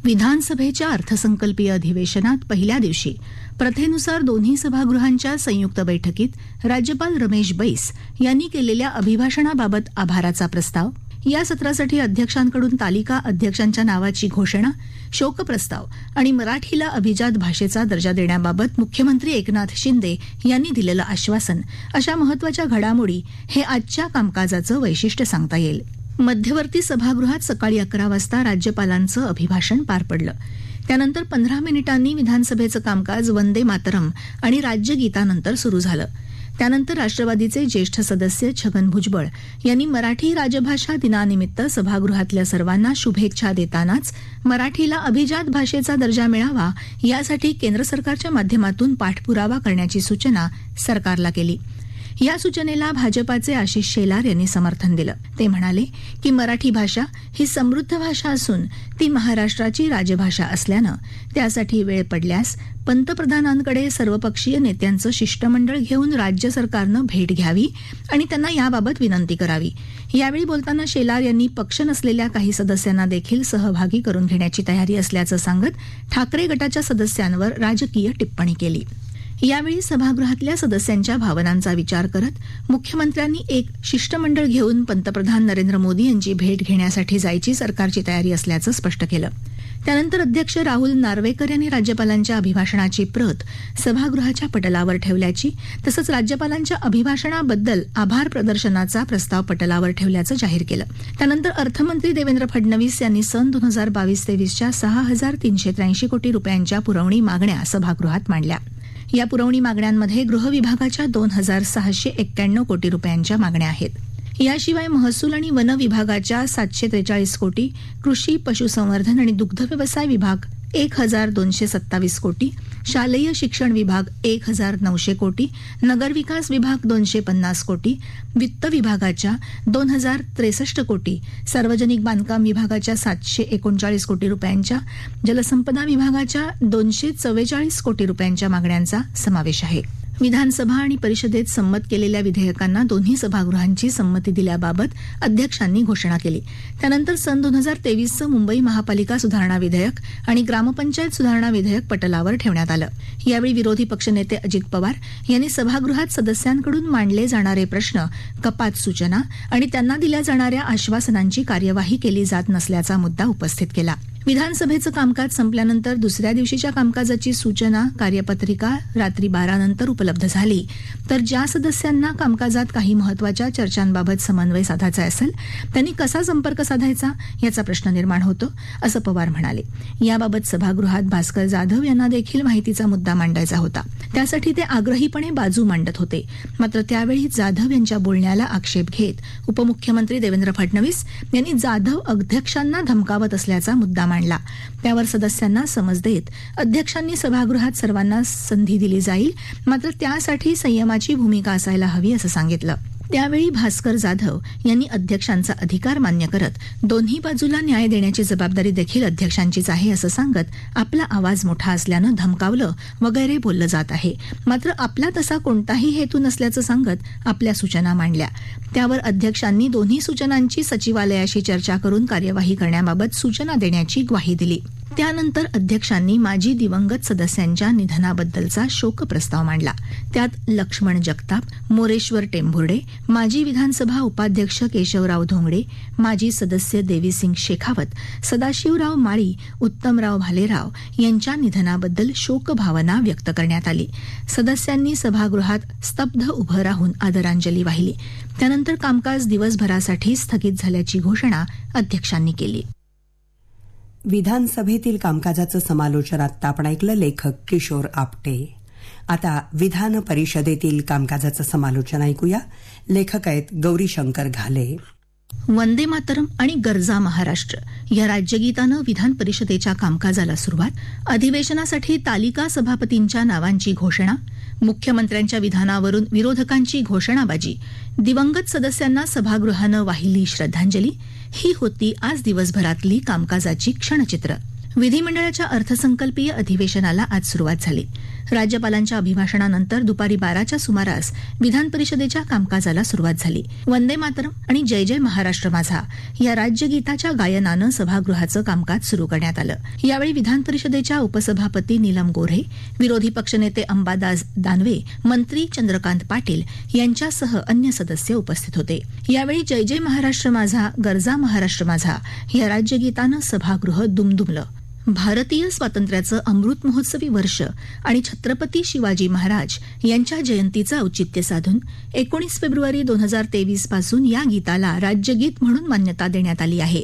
विधानसभेच्या अर्थसंकल्पीय अधिवेशनात पहिल्या दिवशी प्रथेनुसार दोन्ही सभागृहांच्या संयुक्त बैठकीत राज्यपाल रमेश बैस यांनी केलेल्या अभिभाषणाबाबत आभाराचा प्रस्ताव, या सत्रासाठी अध्यक्षांकडून तालिका अध्यक्षांच्या नावाची घोषणा, शोकप्रस्ताव आणि मराठीला अभिजात भाषेचा दर्जा देण्याबाबत मुख्यमंत्री एकनाथ शिंदे यांनी दिलेलं आश्वासन अशा महत्वाच्या घडामोडी हे आजच्या कामकाजाचं वैशिष्ट्य सांगता येईल. मध्यवर्ती सभागृहात सकाळी 11 वाजता राज्यपालांचं अभिभाषण पार पडलं. त्यानंतर 15 मिनिटांनी विधानसभेचं कामकाज वंदे मातरम आणि राज्यगीतानंतर सुरू झालं. त्यानंतर राष्ट्रवादीचे ज्येष्ठ सदस्य छगन भुजबळ यांनी मराठी राजभाषा दिनानिमित्त सभागृहातल्या सर्वांना शुभेच्छा देतानाच मराठीला अभिजात भाषेचा दर्जा मिळावा यासाठी केंद्र सरकारच्या माध्यमातून पाठपुरावा करण्याची सूचना सरकारला केली. या सूचनेला भाजपाचे आशिष शेलार यांनी समर्थन दिलं. ते म्हणाले की मराठी भाषा ही समृद्ध भाषा असून ती महाराष्ट्राची राजभाषा असल्यानं त्यासाठी वेळ पडल्यास पंतप्रधानांकडे सर्वपक्षीय नेत्यांचं शिष्टमंडळ घेऊन राज्य सरकारनं भेट घ्यावी आणि त्यांना याबाबत विनंती करावी. यावेळी बोलताना शेलार यांनी पक्ष नसलेल्या काही सदस्यांना देखील सहभागी करून घेण्याची तयारी असल्याचं सांगत ठाकरे गटाच्या सदस्यांवर राजकीय टिप्पणी केली. यावेळी सभागृहातल्या सदस्यांच्या भावनांचा विचार करत मुख्यमंत्र्यांनी एक शिष्टमंडळ घेऊन पंतप्रधान नरेंद्र मोदी यांची भेट घेण्यासाठी जायची सरकारची तयारी असल्याचं स्पष्ट केलं. त्यानंतर अध्यक्ष राहुल नार्वेकर यांनी राज्यपालांच्या अभिभाषणाची प्रत सभागृहाच्या पटलावर ठेवल्याची तसंच राज्यपालांच्या अभिभाषणाबद्दल आभार प्रदर्शनाचा प्रस्ताव पटलावर ठेवल्याचं जाहीर केलं. त्यानंतर अर्थमंत्री देवेंद्र फडणवीस यांनी सन 2022-23च्या 6,383 कोटी रुपयांच्या पुरवणी मागण्या सभागृहात मांडल्या. या पुरवणी मागण्यांमध्ये गृह विभागाच्या 2,691 कोटी रुपयांच्या मागण्या आहेत. याशिवाय महसूल आणि वन विभागाच्या 743 कोटी, कृषी, पशुसंवर्धन आणि दुग्ध व्यवसाय विभाग 1,227 कोटी, शालेय शिक्षण विभाग 1,900 कोटी, नगरविकास विभाग 250 कोटी, वित्त विभागाच्या 2,063 कोटी, सार्वजनिक बांधकाम विभागाच्या 739 कोटी रुपयांच्या, जलसंपदा विभागाच्या 244 कोटी रुपयांच्या मागण्यांचा समावेश आहे. विधानसभा आणि परिषदेत संमत केलेल्या विधेयकांना दोन्ही सभागृहांची संमती दिल्याबाबत अध्यक्षांनी घोषणा केली. त्यानंतर सन 2023चं मुंबई महापालिका सुधारणा विधेयक आणि ग्रामपंचायत सुधारणा विधेयक पटलावर ठेवण्यात आलं. यावेळी विरोधी पक्षनेते अजित पवार यांनी सभागृहात सदस्यांकडून मांडले जाणारे प्रश्न, कपात सूचना आणि त्यांना दिल्या जाणाऱ्या आश्वासनांची कार्यवाही केली जात नसल्याचा मुद्दा उपस्थित केला. विधानसभेचं कामकाज संपल्यानंतर दुसऱ्या दिवशीच्या कामकाजाची सूचना, कार्यपत्रिका रात्री 12 नंतर उपलब्ध झाली तर ज्या सदस्यांना कामकाजात काही महत्वाच्या चर्चांबाबत समन्वय साधायचा असेल त्यांनी कसा संपर्क साधायचा याचा प्रश्न निर्माण होतो, असं पवार म्हणाले. याबाबत सभागृहात भास्कर जाधव यांना देखील माहितीचा मुद्दा मांडायचा होता. त्यासाठी ते आग्रहीपणे बाजू मांडत होते. मात्र त्यावेळी जाधव यांच्या बोलण्याला आक्षेप घेत उपमुख्यमंत्री देवेंद्र फडणवीस यांनी जाधव अध्यक्षांना धमकावत असल्याचा मुद्दा मांडला. त्यावर सदस्यांना समज देत अध्यक्षांनी सभागृहात सर्वांना संधी दिली जाईल, मात्र त्यासाठी संयमाची भूमिका असायला हवी असं सांगितलं. त्यावेळी भास्कर जाधव यांनी अध्यक्षांचा अधिकार मान्य करत दोन्ही बाजूला न्याय देण्याची जबाबदारी देखील अध्यक्षांचीच आहे असं सांगत आपला आवाज मोठा असल्यानं धमकावलं वगैरे बोललं जात आहे. मात्र आपला तसा कोणताही हेतू नसल्याचं सांगत आपल्या सूचना मांडल्या. त्यावर अध्यक्षांनी दोन्ही सूचनांची सचिवालयाशी चर्चा करून कार्यवाही करण्याबाबत सूचना देण्याची ग्वाही दिली. त्यानंतर अध्यक्षांनी माजी दिवंगत सदस्यांच्या निधनाबद्दलचा शोकप्रस्ताव मांडला. त्यात लक्ष्मण जगताप, मोरेश्वर टेंभुर्डे, माजी विधानसभा उपाध्यक्ष केशवराव धोंगडे, माजी सदस्य देवीसिंग शेखावत, सदाशिवराव माळी, उत्तमराव भालेराव यांच्या निधनाबद्दल शोकभावना व्यक्त करण्यात आली. सदस्यांनी सभागृहात स्तब्ध उभं राहून आदरांजली वाहिली. त्यानंतर कामकाज दिवसभरासाठी स्थगित झाल्याची घोषणा अध्यक्षांनी केली. विधानसभेतील कामकाजाचं समालोचन आत्ता आपण ऐकलं, लेखक किशोर आपटे. आता विधान परिषदेतील कामकाजाचं समालोचन ऐकूया. लेखक आहेत गौरीशंकर घाले. वंदे मातरम आणि गरजा महाराष्ट्र या राज्यगीतानं विधान परिषदेच्या कामकाजाला सुरुवात, अधिवेशनासाठी तालिका सभापतींच्या नावांची घोषणा, मुख्यमंत्र्यांच्या विधानावरून विरोधकांची घोषणाबाजी, दिवंगत सदस्यांना सभागृहानं वाहिली श्रद्धांजली, ही होती आज दिवसभरातली कामकाजाची क्षणचित्र. विधिमंडळाच्या अर्थसंकल्पीय अधिवेशनाला आज सुरुवात झाली. राज्यपालांच्या अभिभाषणानंतर दुपारी 12च्या सुमारास विधान परिषदेच्या कामकाजाला सुरुवात झाली. वंदे मातरम आणि जय जय महाराष्ट्र माझा या राज्यगीताच्या गायनानं सभागृहाचं कामकाज सुरू करण्यात आलं. यावेळी विधान परिषदेच्या उपसभापती नीलम गोऱ्हे, विरोधी पक्षनेते अंबादास दानवे, मंत्री चंद्रकांत पाटील यांच्यासह अन्य सदस्य उपस्थित होते. यावेळी जय जय महाराष्ट्र माझा, गरजा महाराष्ट्र माझा या राज्यगीतानं सभागृह दुमदुमलं. भारतीय स्वातंत्र्याचं अमृत महोत्सवी वर्ष आणि छत्रपती शिवाजी महाराज यांच्या जयंतीचं औचित्य साधून 19 फेब्रुवारी 2023 पासून या गीताला राज्यगीत म्हणून मान्यता देण्यात आली आहे.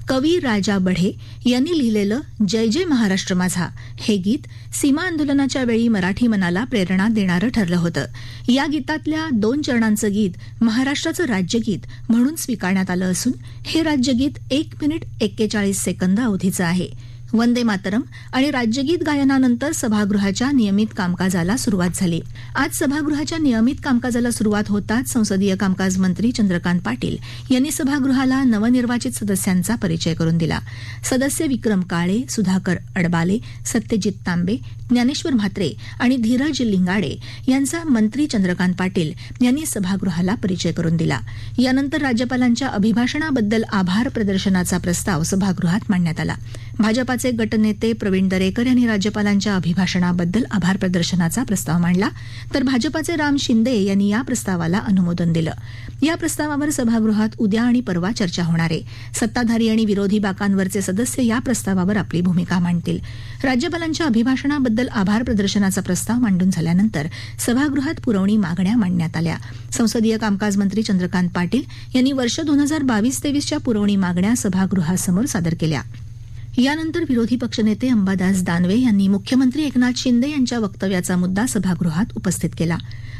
कवी राजा बढे यांनी लिहिलेलं जय जय महाराष्ट्र माझा हे गीत सीमा आंदोलनाच्या वेळी मराठी मनाला प्रेरणा देणारं ठरलं होतं. या गीतातल्या 2 चरणांचं गीत महाराष्ट्राचं राज्यगीत म्हणून स्वीकारण्यात आलं असून हे राज्यगीत 1 मिनिट 41 सेकंद अवधीचं आहे. वंदे मातरम आणि राज्यगीत गायनानंतर सभागृहाच्या नियमित कामकाजाला सुरुवात झाली. आज सभागृहाच्या नियमित कामकाजाला सुरुवात होताच संसदीय कामकाज मंत्री चंद्रकांत पाटील यांनी सभागृहाला नवनिर्वाचित सदस्यांचा परिचय करून दिला. सदस्य विक्रम काळे, सुधाकर अडबाले, सत्यजित तांबे, ज्ञानेश्वर म्हात्रे आणि धीरज लिंगाडे यांचा मंत्री चंद्रकांत पाटील यांनी सभागृहाला परिचय करून दिला. यानंतर राज्यपालांच्या अभिभाषणाबद्दल आभार प्रदर्शनाचा प्रस्ताव सभागृहात मांडण्यात आला. भाजपाचे गटनेते प्रवीण दरेकर यांनी राज्यपालांच्या अभिभाषणाबद्दल आभार प्रदर्शनाचा प्रस्ताव मांडला, तर भाजपाचे राम शिंदे यांनी या प्रस्तावाला अनुमोदन दिलं. या प्रस्तावावर सभागृहात उद्या आणि परवा चर्चा होणार आहे. सत्ताधारी आणि विरोधी बाकांवरचे सदस्य या प्रस्तावावर आपली भूमिका मांडतील. राज्यपालांच्या अभिभाषणाबद्दल आभार प्रदर्शनाचा प्रस्ताव मांडून झाल्यानंतर सभागृहात पुरवणी मागण्या मांडण्यात आल्या. संसदीय कामकाज मंत्री चंद्रकांत पाटील यांनी वर्ष 2022-23च्या पुरवणी मागण्या सभागृहासमोर सादर केल्या. यानंतर विरोधी पक्षनेते अंबादास दानवे यांनी मुख्यमंत्री एकनाथ शिंदे यांच्या वक्तव्याचा मुद्दा सभागृहात उपस्थित केला.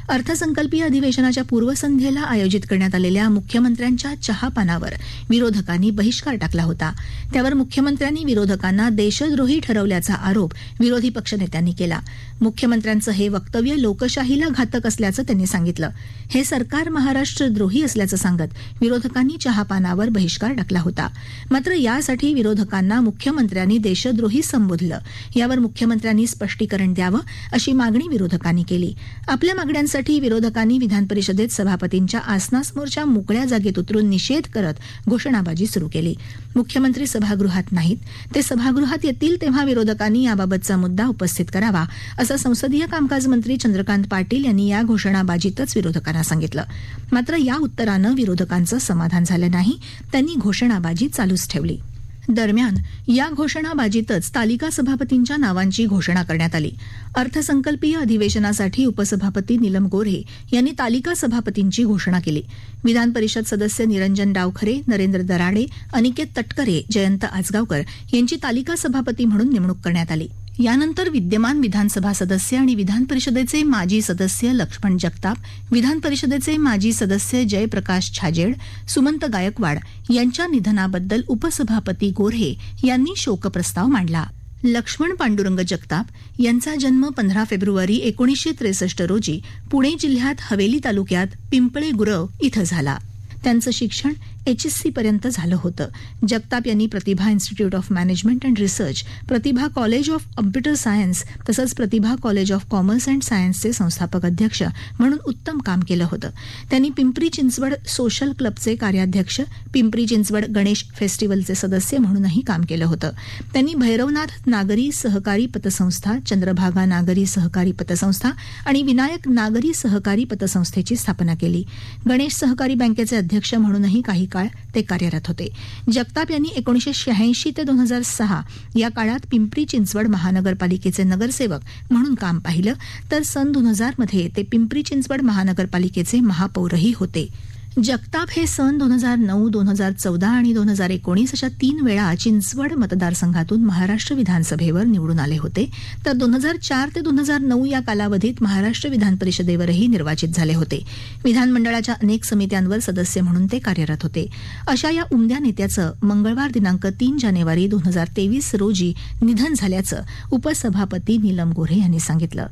अर्थसंकल्पीय अधिवेशनाच्या पूर्वसंध्येला आयोजित करण्यात आलेल्या मुख्यमंत्र्यांच्या चहापानावर विरोधकांनी बहिष्कार टाकला होता. त्यावर मुख्यमंत्र्यांनी विरोधकांना देशद्रोही ठरवल्याचा आरोप विरोधी पक्षनेत्यांनी केला. मुख्यमंत्र्यांचं हे वक्तव्य लोकशाहीला घातक असल्याचं त्यांनी सांगितलं. हे सरकार महाराष्ट्रद्रोही असल्याचं सांगत विरोधकांनी चहापानावर बहिष्कार टाकला होता. मात्र यासाठी विरोधकांना मुख्यमंत्र्यांनी देशद्रोही संबोधलं. यावर मुख्यमंत्र्यांनी स्पष्टीकरण द्यावं अशी मागणी विरोधकांनी केली. आपल्या मागण्यांसाठी विरोधकांनी विधान परिषदेत सभापतींच्या आसनासमोरच्या मोकळ्या जागेत उतरून निषेध करत घोषणाबाजी सुरू केली. मुख्यमंत्री सभागृहात नाहीत, ते सभागृहात येतील तेव्हा विरोधकांनी याबाबतचा मुद्दा उपस्थित करावा असं संसदीय कामकाज मंत्री चंद्रकांत पाटील यांनी या घोषणाबाजीतच विरोधकांना सांगितलं. मात्र या उत्तरानं विरोधकांचं समाधान झालं नाही. त्यांनी घोषणाबाजी चालूच ठेवली. दरम्यान या घोषणाबाजीतच तालिका सभापतींच्या नावांची घोषणा करण्यात आली. अर्थसंकल्पीय अधिवेशनासाठी उपसभापती नीलम गोऱ्हे यांनी तालिका सभापतींची घोषणा केली. विधान परिषद सदस्य निरंजन डावखरे, नरेंद्र दराडे, अनिकेत तटकरे, जयंत आजगावकर यांची तालिका सभापती म्हणून नेमणूक करण्यात आली. यानंतर विद्यमान विधानसभा सदस्य आणि विधान परिषदेचे माजी सदस्य लक्ष्मण जगताप, विधान परिषदेचे माजी सदस्य जयप्रकाश छाजेड, सुमंत गायकवाड यांच्या निधनाबद्दल उपसभापती गोऱ्हे यांनी शोकप्रस्ताव मांडला. लक्ष्मण पांडुरंग जगताप यांचा जन्म 15 फेब्रुवारी 1963 रोजी पुणे जिल्ह्यात हवेली तालुक्यात पिंपळे गुरव इथं झाला. त्यांचं शिक्षण HSC पर्यंत झालं होतं. जगताप यांनी Pratibha institute of management and research, Pratibha college of computer science तसंच Pratibha college of commerce and सायन्सचे संस्थापक अध्यक्ष म्हणून उत्तम काम केलं होतं. त्यांनी पिंपरी चिंचवड सोशल क्लबचे कार्याध्यक्ष, पिंपरी चिंचवड गणेश फेस्टिवलचे सदस्य म्हणूनही काम केलं होतं. त्यांनी भैरवनाथ नागरी सहकारी पतसंस्था, चंद्रभागा नागरी सहकारी पतसंस्था आणि विनायक नागरी सहकारी पतसंस्थेची स्थापना केली. गणेश सहकारी बँकेचे अध्यक्ष म्हणूनही काही काळ ते कार्यरत होते. जगताप यांनी 1986 ते 2006 या काळात पिंपरी चिंचवड महानगरपालिकेचे नगरसेवक म्हणून काम पाहिलं, तर सन 2000 मध्ये ते पिंपरी चिंचवड महानगरपालिकेचे महापौरही होते. जगताप हे सन 2009, 2014 आणि 2019 अशा 3 वेळा चिंचवड मतदारसंघातून महाराष्ट्र विधानसभेवर निवडून आले होते, तर 2004 ते 2009 या कालावधीत महाराष्ट्र विधान परिषदेवरही निर्वाचित झाले होते. विधानमंडळाच्या अनेक समित्यांवर सदस्य म्हणून ते कार्यरत होते. अशा या उमद्या नेत्याचं मंगळवार दिनांक 3 जानेवारी 2023 रोजी निधन झाल्याचं उपसभापती नीलम गोऱ्हे यांनी सांगितलं.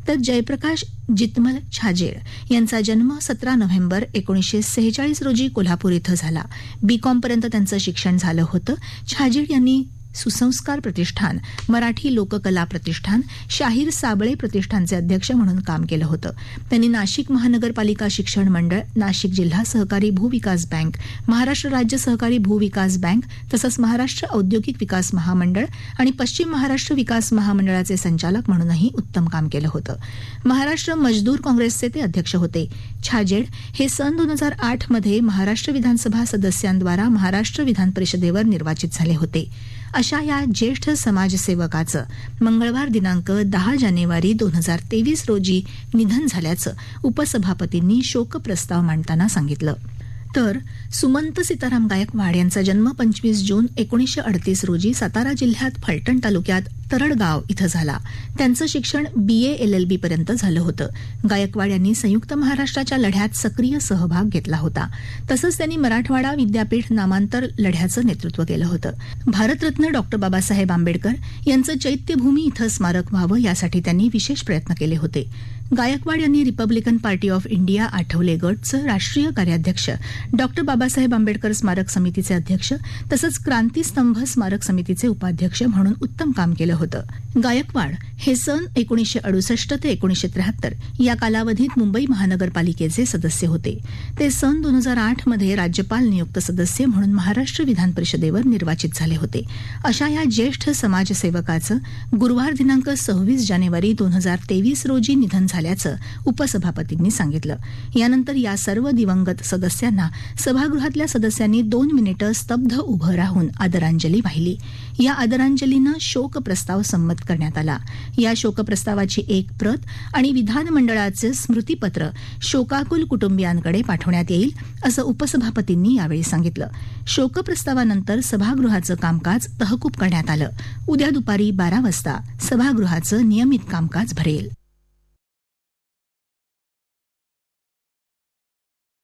तर जयप्रकाश जितमल छाजेड यांचा जन्म 17 नोव्हेंबर 1946 रोजी कोल्हापूर इथं झाला. BCom पर्यंत त्यांचं शिक्षण झालं होतं. छाजेड यांनी सुसंस्कार प्रतिष्ठान, मराठी लोककला प्रतिष्ठान, शाहीर साबळे प्रतिष्ठानचे अध्यक्ष म्हणून काम केलं होतं. त्यांनी नाशिक महानगरपालिका शिक्षण मंडळ, नाशिक जिल्हा सहकारी भूविकास बँक, महाराष्ट्र राज्य सहकारी भूविकास बँक तसंच महाराष्ट्र औद्योगिक विकास महामंडळ आणि पश्चिम महाराष्ट्र विकास महामंडळाचे संचालक म्हणूनही उत्तम काम केलं होतं. महाराष्ट्र मजदूर काँग्रेसचे ते अध्यक्ष होते. छाजेड हे सन 2008 मध्ये महाराष्ट्र विधानसभा सदस्यांद्वारा महाराष्ट्र विधान परिषदेवर निर्वाचित झाले होते. अशा या ज्येष्ठ समाजसेवकाचं मंगळवार दिनांक 10 जानेवारी 2023 रोजी निधन झाल्याचं उपसभापतींनी शोकप्रस्ताव मांडताना सांगितलं. तर सुमंत सीताराम गायकवाड यांचा जन्म 25 जून 1938 रोजी सातारा जिल्ह्यात फलटण तालुक्यात तरडगाव इथं झाला. त्यांचं शिक्षण BA LLB पर्यंत झालं होतं. गायकवाड यांनी संयुक्त महाराष्ट्राच्या लढ्यात सक्रिय सहभाग घेतला होता. तसंच त्यांनी मराठवाडा विद्यापीठ नामांतर लढ्याचं नेतृत्व केलं होतं. भारतरत्न डॉ. बाबासाहेब आंबेडकर यांचं चैत्यभूमी इथं स्मारक व्हावं यासाठी त्यांनी विशेष प्रयत्न केले होते. गायकवाड यांनी republican party of India Athawale गटचं राष्ट्रीय कार्याध्यक्ष, डॉ. बाबासाहेब आंबेडकर स्मारक समितीचे अध्यक्ष तसंच क्रांतीस्तंभ स्मारक समितीचे उपाध्यक्ष म्हणून उत्तम काम केलं होतं. गायकवाड हे सन 1968 ते 1973 या कालावधीत मुंबई महानगरपालिकेचे सदस्य होते. ते सन 2008 मध्ये राज्यपाल नियुक्त सदस्य म्हणून महाराष्ट्र विधान परिषदेवर निर्वाचित झाले होते. अशा या ज्येष्ठ समाजसेवकाचं गुरुवार दिनांक 26 जानेवारी 2023 रोजी निधन झाल्याचं उपसभापतींनी सांगितलं. यानंतर या सर्व दिवंगत सदस्यांना सभागृहातल्या सदस्यांनी 2 मिनिटं स्तब्ध उभं राहून आदरांजली वाहिली. या आदरांजलीनं शोकप्रस्ताव संमत करण्यात आला. या शोकप्रस्तावाची एक प्रत आणि विधानमंडळाचे स्मृतीपत्र शोकाकुल कुटुंबियांकडे पाठवण्यात येईल असं उपसभापतींनी यावेळी सांगितलं. शोकप्रस्तावानंतर सभागृहाचं कामकाज तहकूब करण्यात आलं. उद्या दुपारी 12 वाजता सभागृहाचं नियमित कामकाज भरेल.